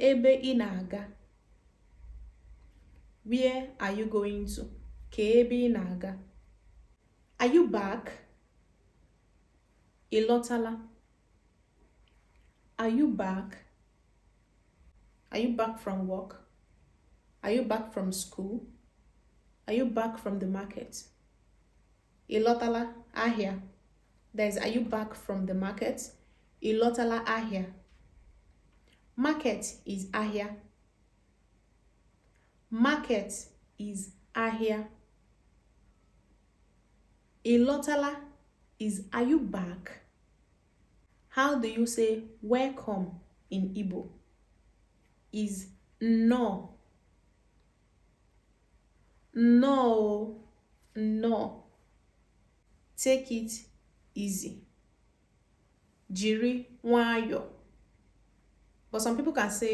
ebe ị na-aga? Where are you going to? Ebe ị na-aga? Are you back? Ị lọtala? Are you back? Are you back from work? Are you back from school? Are you back from the market? Ị lọtala ahịa? There's are you back from the market? Ị lọtala ahịa? Market is ahịa. Market is ahịa. Ị lọtala is are you back? How do you say welcome in Igbo? Is no. No. No. Take it easy. Jiri nwayọ. But some people can say